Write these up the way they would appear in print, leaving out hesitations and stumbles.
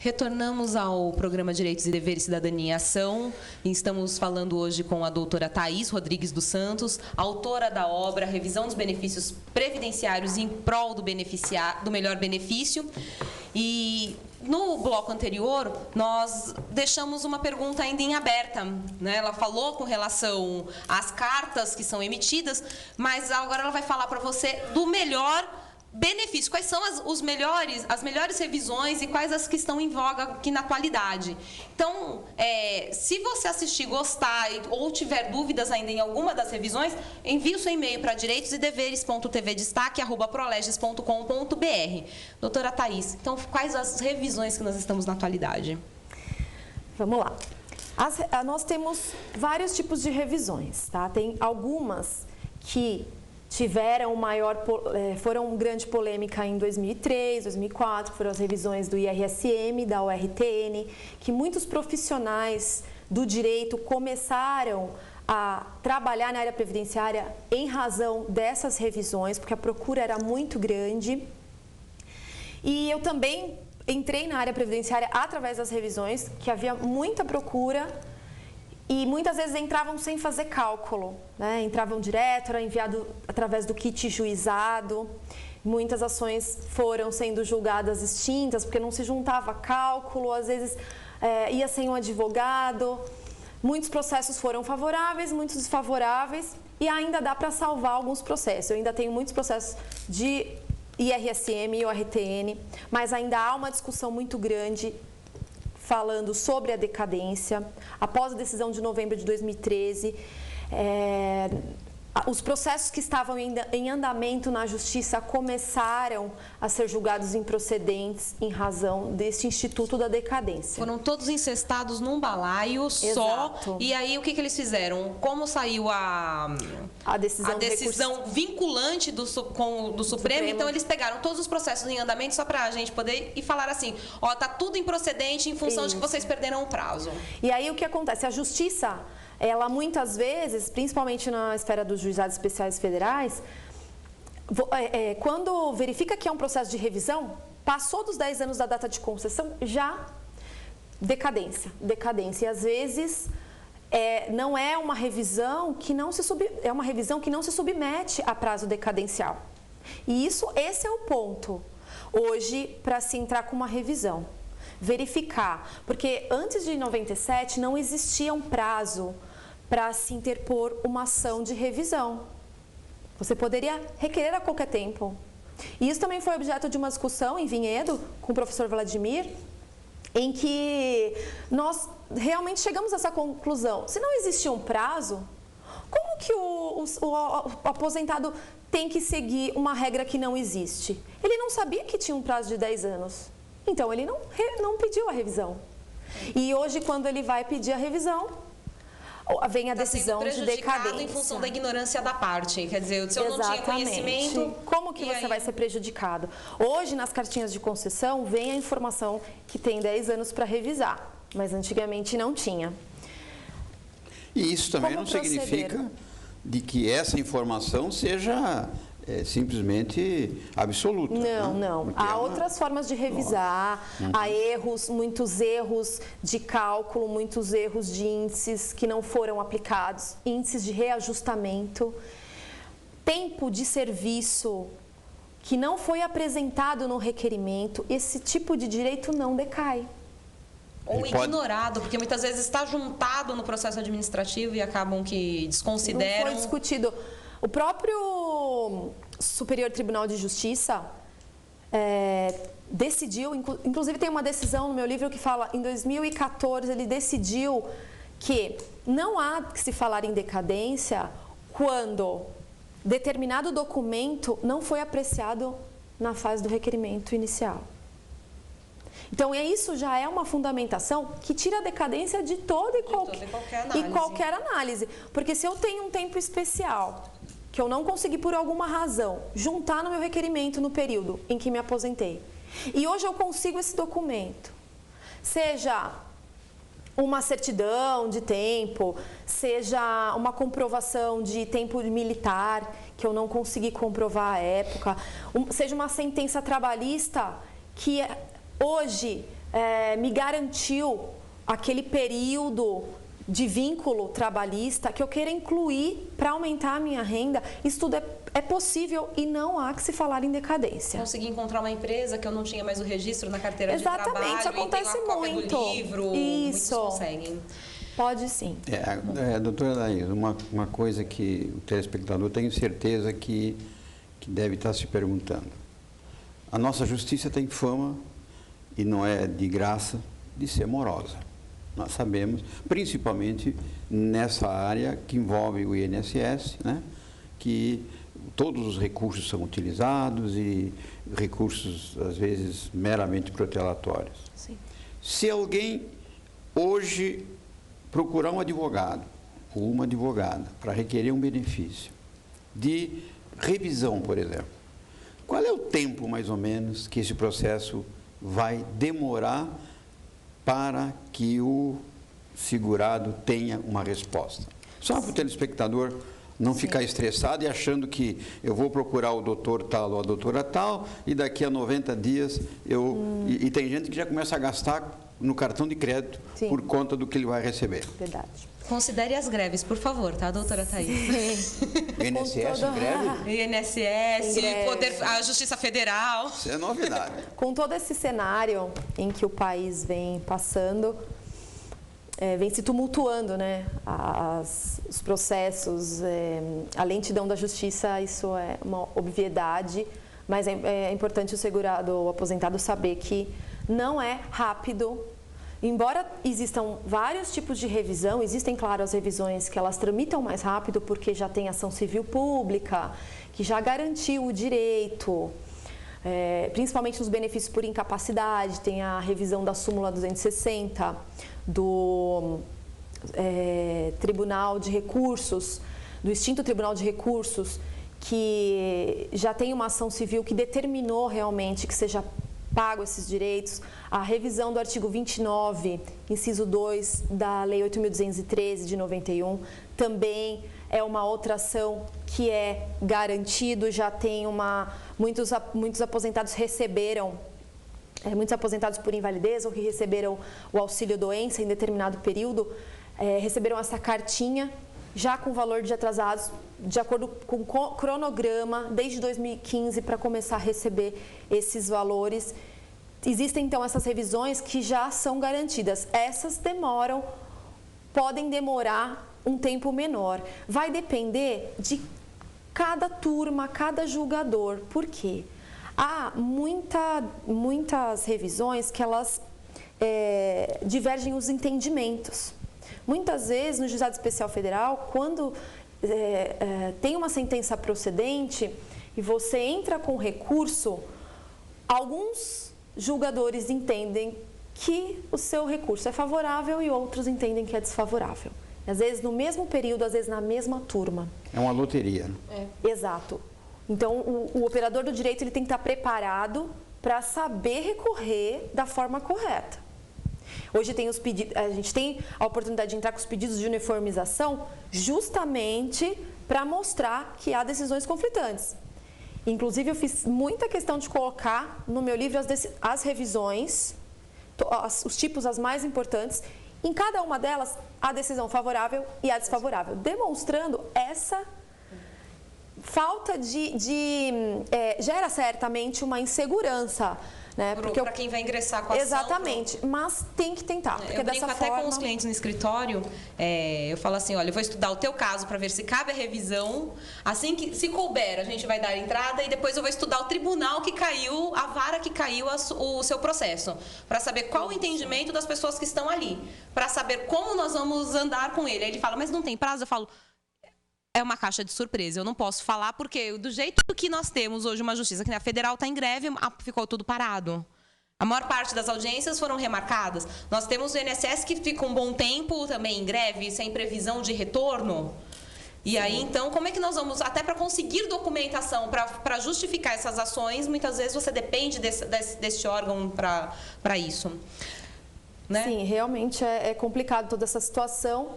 Retornamos ao programa Direitos e Deveres, Cidadania e Ação. E estamos falando hoje com a doutora Thaís Rodrigues dos Santos, autora da obra Revisão dos Benefícios Previdenciários em prol do melhor benefício. E no bloco anterior, nós deixamos uma pergunta ainda em aberta, né? Ela falou com relação às cartas que são emitidas, mas agora ela vai falar para você do melhor benefício. Quais são as melhores revisões e quais as que estão em voga aqui na atualidade. Então, se você assistir, gostar ou tiver dúvidas ainda em alguma das revisões, envie o seu e-mail para direitosdeveres.tvdestaque@proleges.com.br. Doutora Thaís, então, quais as revisões que nós estamos na atualidade? Vamos lá. Nós temos vários tipos de revisões, tá? Tem algumas que foram grande polêmica em 2003, 2004, foram as revisões do IRSM, da URTN, que muitos profissionais do direito começaram a trabalhar na área previdenciária em razão dessas revisões, porque a procura era muito grande. E eu também entrei na área previdenciária através das revisões, que havia muita procura. E muitas vezes entravam sem fazer cálculo, né? Entravam direto, era enviado através do kit juizado. Muitas ações foram sendo julgadas extintas, porque não se juntava cálculo, às vezes ia sem um advogado. Muitos processos foram favoráveis, muitos desfavoráveis, e ainda dá para salvar alguns processos. Eu ainda tenho muitos processos de IRSM e ORTN, mas ainda há uma discussão muito grande falando sobre a decadência. Após a decisão de novembro de 2013, os processos que estavam em andamento na Justiça começaram a ser julgados improcedentes em razão deste Instituto da Decadência. Foram todos incestados num balaio só. Exato. E aí, o que eles fizeram? Como saiu a decisão vinculante do Supremo, então eles pegaram todos os processos em andamento só para a gente poder e falar assim, ó, tá tudo improcedente em função de que vocês perderam o prazo. E aí, o que acontece? A Justiça, ela muitas vezes, principalmente na esfera dos juizados especiais federais, quando verifica que é um processo de revisão, passou dos 10 anos da data de concessão, já decadência. E às vezes não é uma revisão que não se é uma revisão que não se submete a prazo decadencial. E esse é o ponto hoje para se entrar com uma revisão. Verificar, porque antes de 97 não existia um prazo para se interpor uma ação de revisão. Você poderia requerer a qualquer tempo. E isso também foi objeto de uma discussão em Vinhedo com o professor Vladimir, em que nós realmente chegamos a essa conclusão. Se não existia um prazo, como que o aposentado tem que seguir uma regra que não existe? Ele não sabia que tinha um prazo de 10 anos. Então, ele não pediu a revisão. E hoje, quando ele vai pedir a revisão, vem a decisão de decadência. Em função da ignorância da parte. Quer dizer, se eu não tinha conhecimento... Como que você vai ser prejudicado? Hoje, nas cartinhas de concessão, vem a informação que tem 10 anos para revisar. Mas antigamente não tinha. E isso também não significa de que essa informação seja simplesmente absoluta. Não. Há outras formas de revisar, há erros, muitos erros de cálculo, muitos erros de índices que não foram aplicados, índices de reajustamento, tempo de serviço que não foi apresentado no requerimento. Esse tipo de direito não decai. Ou ignorado, porque muitas vezes está juntado no processo administrativo e acabam que desconsideram. Não foi discutido. O próprio Superior Tribunal de Justiça decidiu, inclusive tem uma decisão no meu livro que fala, em 2014 ele decidiu que não há que se falar em decadência quando determinado documento não foi apreciado na fase do requerimento inicial. Então, isso já é uma fundamentação que tira a decadência de toda e qualquer análise. Porque se eu tenho um tempo especial que eu não consegui, por alguma razão, juntar no meu requerimento no período em que me aposentei, e hoje eu consigo esse documento, seja uma certidão de tempo, seja uma comprovação de tempo militar, que eu não consegui comprovar à época, seja uma sentença trabalhista que hoje me garantiu aquele período de vínculo trabalhista que eu queira incluir para aumentar a minha renda. Isso tudo é possível e não há que se falar em decadência. Consegui encontrar uma empresa que eu não tinha mais o registro na carteira de trabalho. Exatamente, isso acontece e tem uma muito. Cópia do livro, Isso. muitos conseguem. Pode sim. Doutora Daís, uma coisa que o telespectador tenho certeza que deve estar se perguntando. A nossa justiça tem fama, e não é de graça, de ser morosa. Nós sabemos, principalmente nessa área que envolve o INSS, né? Que todos os recursos são utilizados e recursos, às vezes, meramente protelatórios. Sim. Se alguém hoje procurar um advogado ou uma advogada para requerer um benefício de revisão, por exemplo, qual é o tempo, mais ou menos, que esse processo vai demorar para que o segurado tenha uma resposta? Só para o telespectador não ficar estressado e achando que eu vou procurar o doutor tal ou a doutora tal e daqui a 90 dias E tem gente que já começa a gastar no cartão de crédito por conta do que ele vai receber. Verdade. Considere as greves, por favor, tá, doutora Thaís? INSS em greve? INSS, a Justiça Federal. Isso é novidade. Com todo esse cenário em que o país vem passando, vem se tumultuando, né? Os processos, a lentidão da justiça, isso é uma obviedade, mas é importante o segurado ou aposentado saber que não é rápido. Embora existam vários tipos de revisão, existem, claro, as revisões que elas tramitam mais rápido porque já tem ação civil pública, que já garantiu o direito, principalmente nos benefícios por incapacidade, tem a revisão da súmula 260 do Tribunal de Recursos, do extinto Tribunal de Recursos, que já tem uma ação civil que determinou realmente que seja pago esses direitos. A revisão do artigo 29, inciso 2 da Lei 8.213 de 91, também é uma outra ação que é garantido, já tem muitos aposentados receberam, muitos aposentados por invalidez ou que receberam o auxílio-doença em determinado período, receberam essa cartinha já com valor de atrasados, de acordo com o cronograma, desde 2015, para começar a receber esses valores. Existem, então, essas revisões que já são garantidas. Essas podem demorar um tempo menor. Vai depender de cada turma, cada julgador. Por quê? Há muitas revisões que elas divergem os entendimentos. Muitas vezes, no Juizado Especial Federal, quando tem uma sentença procedente e você entra com recurso, alguns julgadores entendem que o seu recurso é favorável e outros entendem que é desfavorável. Às vezes no mesmo período, às vezes na mesma turma. É uma loteria, né? Exato. Então, o operador do direito ele tem que estar preparado para saber recorrer da forma correta. Hoje a gente tem a oportunidade de entrar com os pedidos de uniformização justamente para mostrar que há decisões conflitantes. Inclusive, eu fiz muita questão de colocar no meu livro as revisões, os tipos as mais importantes. Em cada uma delas, a decisão favorável e a desfavorável, demonstrando essa falta gera certamente uma insegurança. Né? Para quem vai ingressar com a ação. Exatamente, mas tem que tentar. Porque eu brinco dessa até forma... com os clientes no escritório, eu falo assim, olha, eu vou estudar o teu caso para ver se cabe a revisão, assim que, se couber, a gente vai dar entrada e depois eu vou estudar o tribunal que caiu, a vara que caiu o seu processo, para saber qual o entendimento das pessoas que estão ali, para saber como nós vamos andar com ele. Aí ele fala, mas não tem prazo? Eu falo... É uma caixa de surpresa, eu não posso falar porque do jeito que nós temos hoje uma justiça, que a federal está em greve, ficou tudo parado. A maior parte das audiências foram remarcadas. Nós temos o INSS que fica um bom tempo também em greve, sem previsão de retorno. E aí, então, como é que nós vamos, até para conseguir documentação, para justificar essas ações, muitas vezes você depende desse órgão para isso. Né? Sim, realmente é complicado toda essa situação.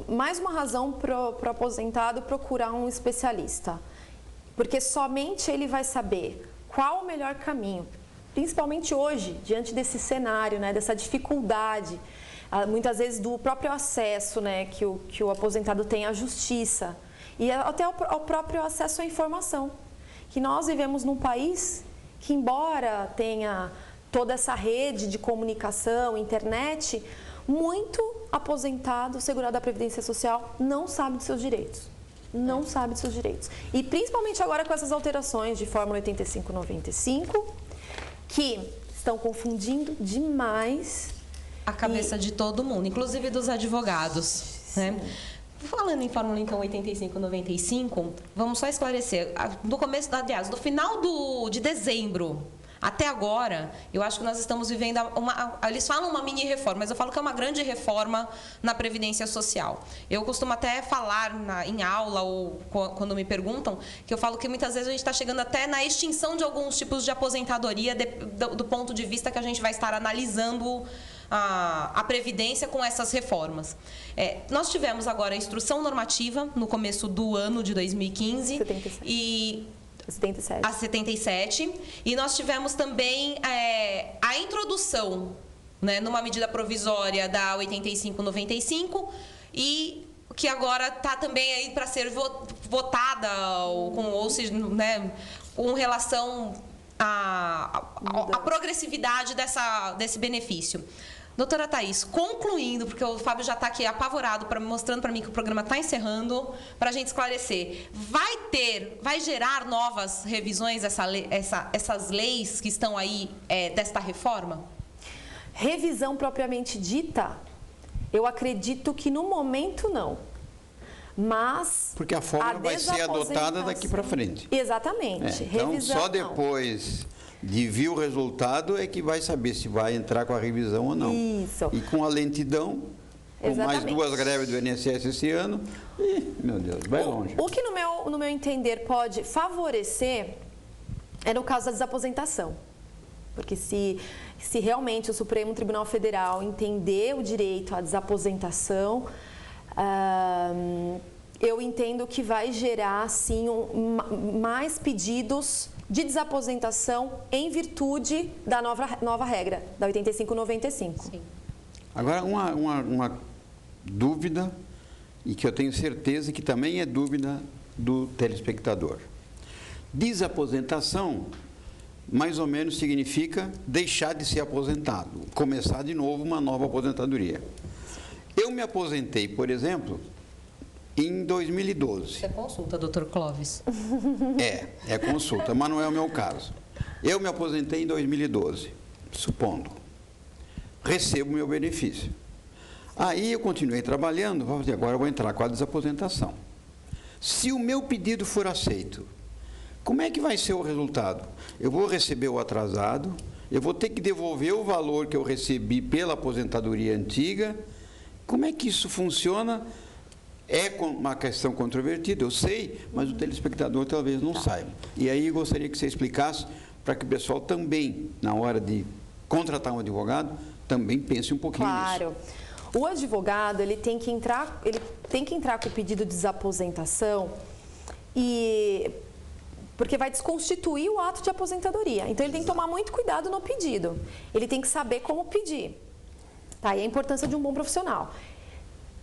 Mais uma razão para o aposentado procurar um especialista. Porque somente ele vai saber qual o melhor caminho principalmente hoje, diante desse cenário, né, dessa dificuldade, muitas vezes do próprio acesso, né, que o aposentado tem à justiça e até ao próprio acesso à informação. Que nós vivemos num país que, embora tenha toda essa rede de comunicação, internet, muito aposentado, segurado da Previdência Social, não sabe dos seus direitos. Não sabe dos seus direitos. E principalmente agora com essas alterações de Fórmula 85/95, que estão confundindo demais a cabeça de todo mundo, inclusive dos advogados, né? Falando em Fórmula, então, 85/95, vamos só esclarecer. No começo, aliás, no final de dezembro até agora, eu acho que nós estamos vivendo eles falam uma mini reforma, mas eu falo que é uma grande reforma na Previdência Social. Eu costumo até falar em aula ou quando me perguntam, que eu falo que muitas vezes a gente está chegando até na extinção de alguns tipos de aposentadoria do ponto de vista que a gente vai estar analisando a Previdência com essas reformas. Nós tivemos agora a instrução normativa no começo do ano de 2015 77. A 77. E nós tivemos também a introdução, né, numa medida provisória da 85/95 e que agora está também aí para ser votada ou seja, né, com relação à progressividade desse benefício. Doutora Thaís, concluindo, porque o Fábio já está aqui apavorado, mostrando para mim que o programa está encerrando, para a gente esclarecer, vai gerar novas revisões essas leis que estão aí desta reforma? Revisão propriamente dita, eu acredito que no momento não. Mas porque a fórmula vai ser adotada daqui para frente. Exatamente. Então, revisão, só depois de ver o resultado é que vai saber se vai entrar com a revisão ou não. Isso. E com a lentidão, com mais 2 greves do INSS esse ano, meu Deus, vai longe. O que no meu entender pode favorecer é no caso da desaposentação. Porque se realmente o Supremo Tribunal Federal entender o direito à desaposentação, eu entendo que vai gerar, sim, mais pedidos de desaposentação em virtude da nova regra, da 85/95. Sim. Agora, uma dúvida, e que eu tenho certeza que também é dúvida do telespectador. Desaposentação, mais ou menos, significa deixar de ser aposentado, começar de novo uma nova aposentadoria. Eu me aposentei, por exemplo, em 2012. Isso é consulta, doutor Clóvis. É consulta, mas não é o meu caso. Eu me aposentei em 2012, supondo. Recebo meu benefício. Aí eu continuei trabalhando, agora eu vou entrar com a desaposentação. Se o meu pedido for aceito, como é que vai ser o resultado? Eu vou receber o atrasado, eu vou ter que devolver o valor que eu recebi pela aposentadoria antiga. Como é que isso funciona? É uma questão controvertida, eu sei, mas o telespectador talvez não saiba. E aí eu gostaria que você explicasse para que o pessoal também, na hora de contratar um advogado, também pense um pouquinho nisso. Claro. O advogado, ele tem que entrar com o pedido de desaposentação porque vai desconstituir o ato de aposentadoria. Então, ele tem que tomar muito cuidado no pedido. Ele tem que saber como pedir. Tá? E a importância de um bom profissional.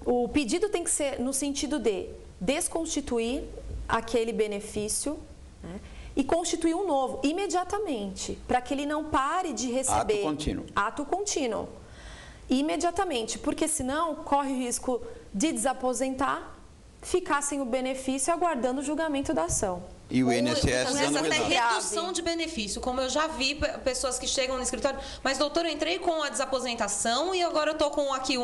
O pedido tem que ser no sentido de desconstituir aquele benefício, né, e constituir um novo imediatamente, para que ele não pare de receber. Ato contínuo. Imediatamente, porque senão corre o risco de desaposentar, ficar sem o benefício aguardando o julgamento da ação. E o INSS dando até risada. redução de benefício, como eu já vi pessoas que chegam no escritório, mas doutor, eu entrei com a desaposentação e agora eu estou com aqui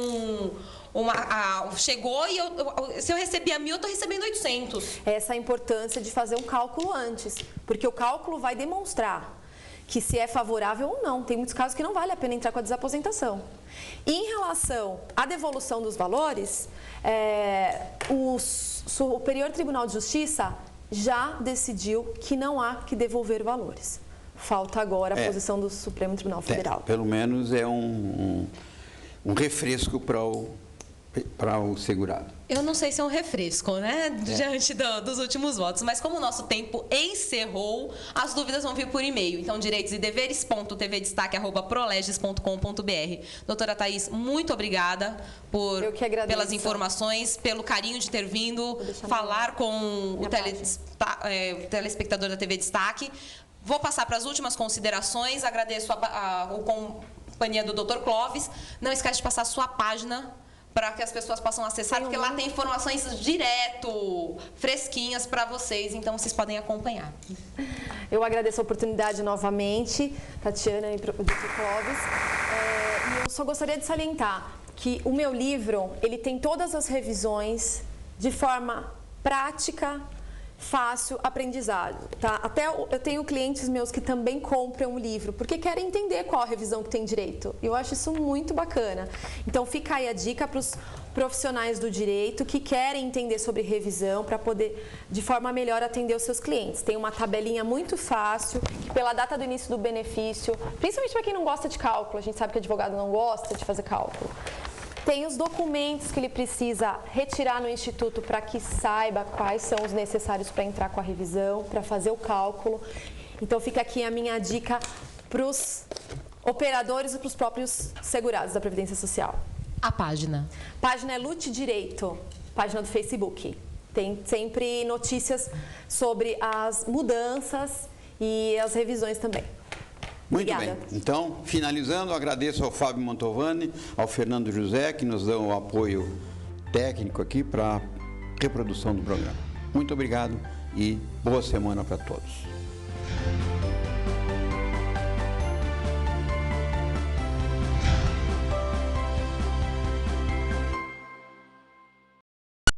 chegou e se eu recebia 1.000, eu estou recebendo 800. Essa é a importância de fazer um cálculo antes, porque o cálculo vai demonstrar que se é favorável ou não. Tem muitos casos que não vale a pena entrar com a desaposentação. E em relação à devolução dos valores, o Superior Tribunal de Justiça já decidiu que não há que devolver valores. Falta agora a posição do Supremo Tribunal Federal. Pelo menos é um refresco para o para o segurado. Eu não sei se é um refresco, né? Diante dos últimos votos. Mas como o nosso tempo encerrou, as dúvidas vão vir por e-mail. Então, direitosdeveres.tvdestaque@proleges.com.br. Doutora Thaís, muito obrigada pelas informações, pelo carinho de ter vindo falar com o telespectador da TV Destaque. Vou passar para as últimas considerações. Agradeço a companhia do Dr. Clóvis. Não esquece de passar a sua página para que as pessoas possam acessar, porque lá tem informações direto, fresquinhas para vocês, então vocês podem acompanhar. Eu agradeço a oportunidade novamente, Tatiana e Dr. Clóvis. E eu só gostaria de salientar que o meu livro, ele tem todas as revisões de forma prática, fácil, aprendizado, tá? Até eu tenho clientes meus que também compram o livro, porque querem entender qual a revisão que tem direito. Eu acho isso muito bacana. Então, fica aí a dica para os profissionais do direito que querem entender sobre revisão para poder, de forma melhor, atender os seus clientes. Tem uma tabelinha muito fácil, que pela data do início do benefício, principalmente para quem não gosta de cálculo, a gente sabe que advogado não gosta de fazer cálculo. Tem os documentos que ele precisa retirar no Instituto para que saiba quais são os necessários para entrar com a revisão, para fazer o cálculo. Então, fica aqui a minha dica para os operadores e para os próprios segurados da Previdência Social. A página? Página é Lute Direito, página do Facebook. Tem sempre notícias sobre as mudanças e as revisões também. Muito Obrigada. bem. Então, finalizando, agradeço ao Fábio Mantovani, ao Fernando José, que nos dão o apoio técnico aqui para a reprodução do programa. Muito obrigado e boa semana para todos.